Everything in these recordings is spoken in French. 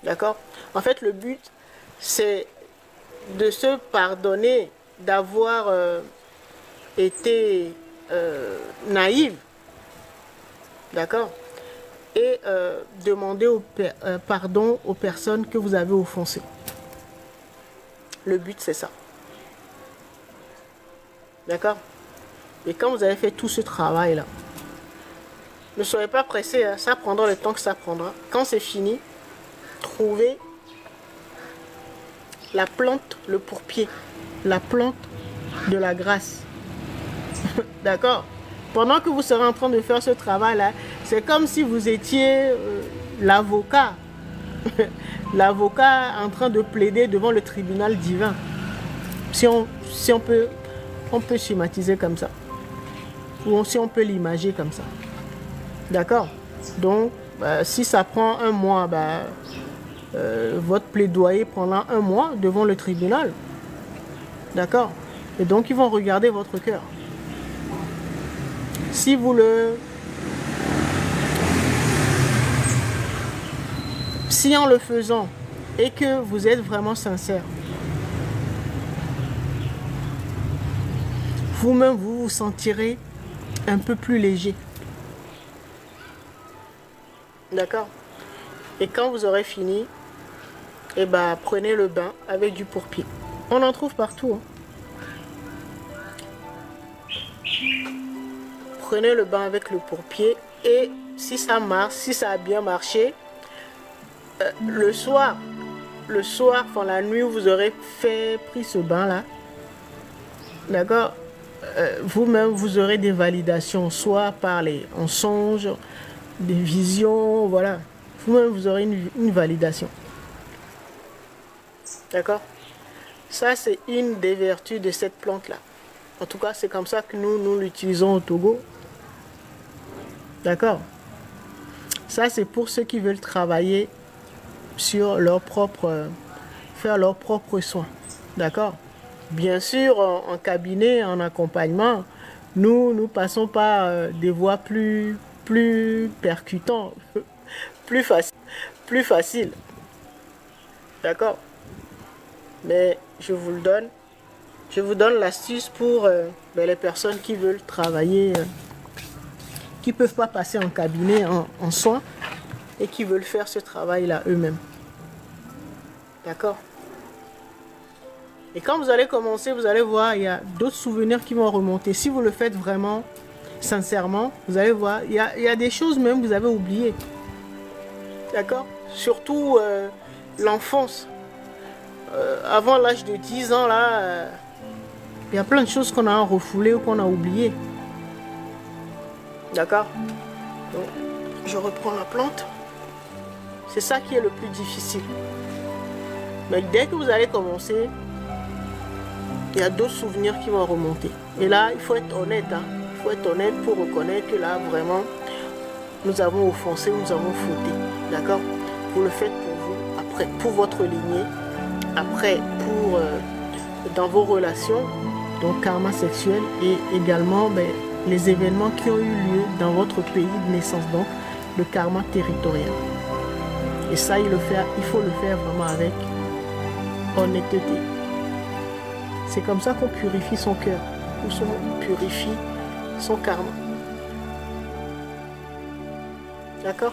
D'accord? En fait, le but, c'est de se pardonner d'avoir été naïve. D'accord? Et demander pardon aux personnes que vous avez offensées. Le but, c'est ça. D'accord? Et quand vous avez fait tout ce travail-là, ne soyez pas pressé, hein, ça prendra le temps que ça prendra. Quand c'est fini, trouvez la plante, le pourpier, la plante de la grâce. D'accord? Pendant que vous serez en train de faire ce travail-là, c'est comme si vous étiez l'avocat. L'avocat en train de plaider devant le tribunal divin. Si on peut schématiser comme ça. Ou si on peut l'imager comme ça. D'accord? Donc, si ça prend un mois, votre plaidoyer prendra un mois devant le tribunal. D'accord? Et donc, ils vont regarder votre cœur. Si vous si en le faisant et que vous êtes vraiment sincère, vous-même vous vous sentirez un peu plus léger. D'accord? Et quand vous aurez fini, et prenez le bain avec du pourpier. On en trouve partout. Prenez le bain avec le pourpier et si ça marche, si ça a bien marché, le soir, enfin la nuit où vous aurez pris ce bain-là, d'accord, vous-même vous aurez des validations, soit par en songe, des visions, voilà. Vous-même vous aurez une validation. D'accord? Ça, c'est une des vertus de cette plante-là. En tout cas, c'est comme ça que nous l'utilisons au Togo. D'accord? Ça, c'est pour ceux qui veulent travailler sur faire leurs propres soins. D'accord? Bien sûr, en cabinet, en accompagnement, nous passons par des voies plus percutantes, plus faciles. D'accord? Mais je vous le donne. Je vous donne l'astuce pour les personnes qui veulent travailler, qui ne peuvent pas passer en cabinet en soins et qui veulent faire ce travail-là eux-mêmes. D'accord? Et quand vous allez commencer, vous allez voir, il y a d'autres souvenirs qui vont remonter. Si vous le faites vraiment, sincèrement, vous allez voir, il y a des choses même que vous avez oubliées. D'accord? Surtout l'enfance. Avant l'âge de 10 ans, là, il y a plein de choses qu'on a refoulées ou qu'on a oubliées. D'accord? Donc, je reprends la plante. C'est ça qui est le plus difficile. Mais dès que vous allez commencer, il y a d'autres souvenirs qui vont remonter. Et là, il faut être honnête. Hein? Il faut être honnête pour reconnaître que là, vraiment, nous avons offensé, nous avons fauté. D'accord? Vous le faites pour vous, après, pour votre lignée, après, dans vos relations, donc karma sexuel, et également les événements qui ont eu lieu dans votre pays de naissance, donc le karma territorial. Et ça, il faut le faire vraiment avec honnêteté. C'est comme ça qu'on purifie son cœur, ou on purifie son karma. D'accord?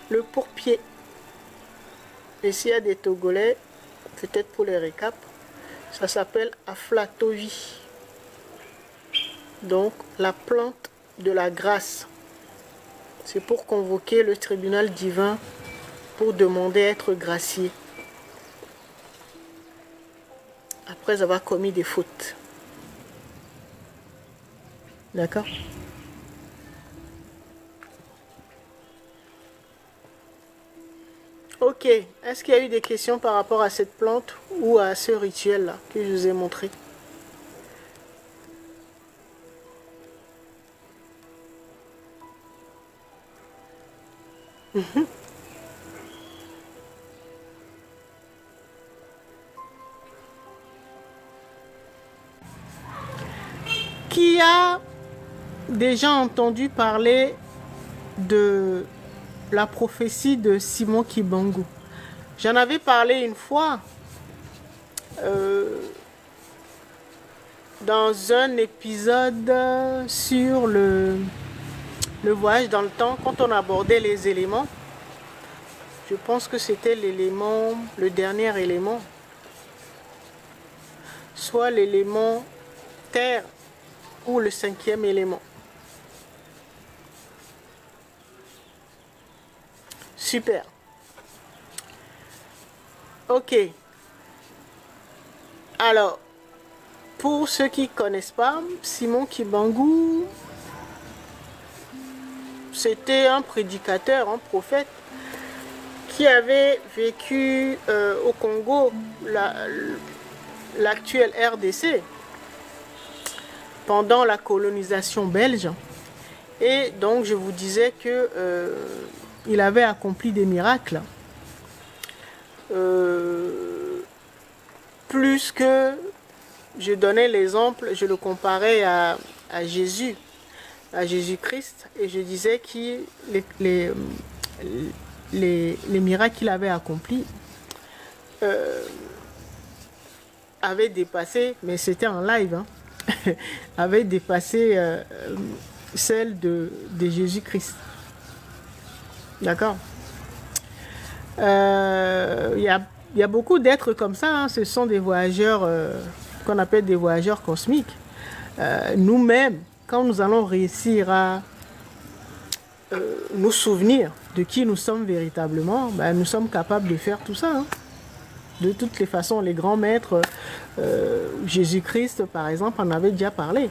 Le pourpier. Et s'il y a des Togolais, peut-être pour les récaps, ça s'appelle Aflatovi. Donc, la plante de la grâce. C'est pour convoquer le tribunal divin pour demander à être gracié après avoir commis des fautes. D'accord? Ok. Est-ce qu'il y a eu des questions par rapport à cette plante ou à ce rituel-là que je vous ai montré? Qui a déjà entendu parler de la prophétie de Simon Kimbangu. J'en avais parlé une fois dans un épisode sur le voyage dans le temps, quand on abordait les éléments. Je pense que c'était l'élément, le dernier élément, soit l'élément terre ou le 5e élément. Super. Ok. Alors, pour ceux qui ne connaissent pas, Simon Kimbangu, c'était un prédicateur, un prophète, qui avait vécu au Congo, l'actuelle RDC, pendant la colonisation belge. Et donc, je vous disais que il avait accompli des miracles. Plus que, je donnais l'exemple, je le comparais à Jésus, à Jésus-Christ, et je disais que les miracles qu'il avait accomplis avaient dépassé, mais c'était en live, hein, avaient dépassé celle de Jésus-Christ. D'accord. Il y a beaucoup d'êtres comme ça, hein. Ce sont des voyageurs qu'on appelle des voyageurs cosmiques. Nous-mêmes, quand nous allons réussir à nous souvenir de qui nous sommes véritablement, ben, nous sommes capables de faire tout ça, hein. De toutes les façons, les grands maîtres, Jésus-Christ par exemple en avait déjà parlé.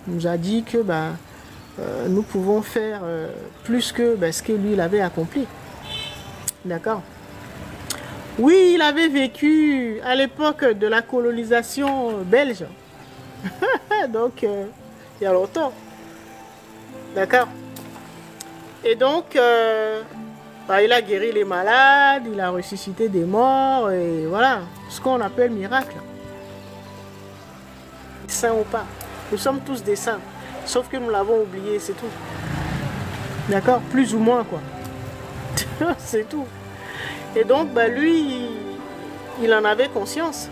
Il nous a dit que ben, nous pouvons faire plus que ben, ce que lui il avait accompli. D'accord. Oui, il avait vécu à l'époque de la colonisation belge. Donc, il y a longtemps. D'accord. Et donc, bah, il a guéri les malades, il a ressuscité des morts, et voilà, ce qu'on appelle miracle. Saint ou pas, nous sommes tous des saints, sauf que nous l'avons oublié, c'est tout. D'accord, plus ou moins, quoi. C'est tout. Et donc, bah, lui, il en avait conscience.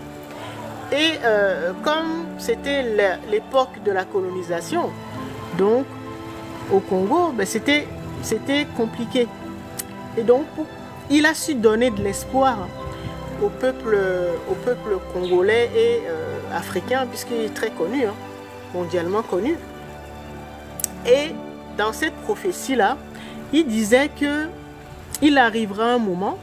Et comme c'était l'époque de la colonisation, donc au Congo, bah, c'était compliqué. Et donc, il a su donner de l'espoir au peuple congolais et africain, puisqu'il est très connu, hein, mondialement connu. Et dans cette prophétie-là, il disait que il arrivera un moment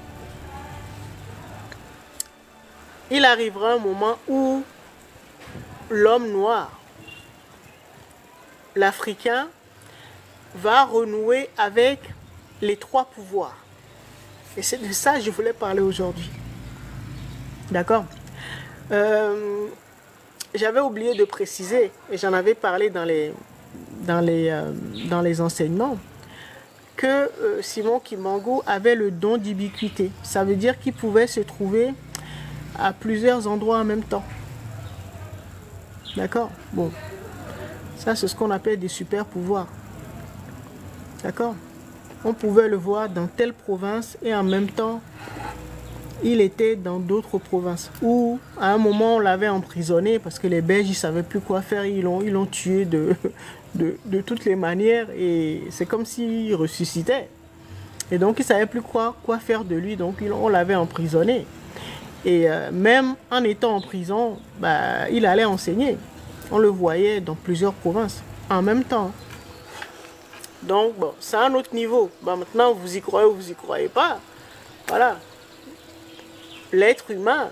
où l'homme noir, l'Africain, va renouer avec les 3 pouvoirs. Et c'est de ça que je voulais parler aujourd'hui. D'accord. J'avais oublié de préciser, et j'en avais parlé dans les enseignements, que Simon Kimbangu avait le don d'ubiquité. Ça veut dire qu'il pouvait se trouver à plusieurs endroits en même temps. D'accord. Bon. Ça, c'est ce qu'on appelle des super pouvoirs. D'accord. On pouvait le voir dans telle province et en même temps, il était dans d'autres provinces. Ou à un moment, on l'avait emprisonné parce que les Belges ne savaient plus quoi faire. Ils l'ont tué de toutes les manières et c'est comme s'il ressuscitait. Et donc, ils ne savaient plus quoi faire de lui. Donc, on l'avait emprisonné. Et même en étant en prison, bah, il allait enseigner. On le voyait dans plusieurs provinces en même temps. Donc, bon, c'est un autre niveau. Bah, maintenant, vous y croyez ou vous y croyez pas. Voilà. L'être humain,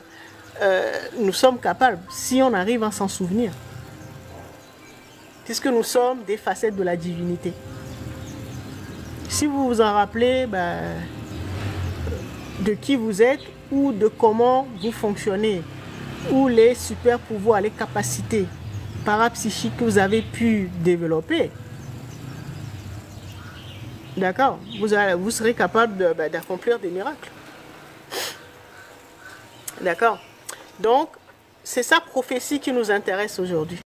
nous sommes capables, si on arrive à s'en souvenir. Puisque nous sommes des facettes de la divinité. Si vous vous en rappelez, bah, de qui vous êtes ou de comment vous fonctionnez, ou les super pouvoirs, les capacités parapsychiques que vous avez pu développer, d'accord, vous serez capable d'accomplir des miracles. D'accord. Donc, c'est sa prophétie qui nous intéresse aujourd'hui.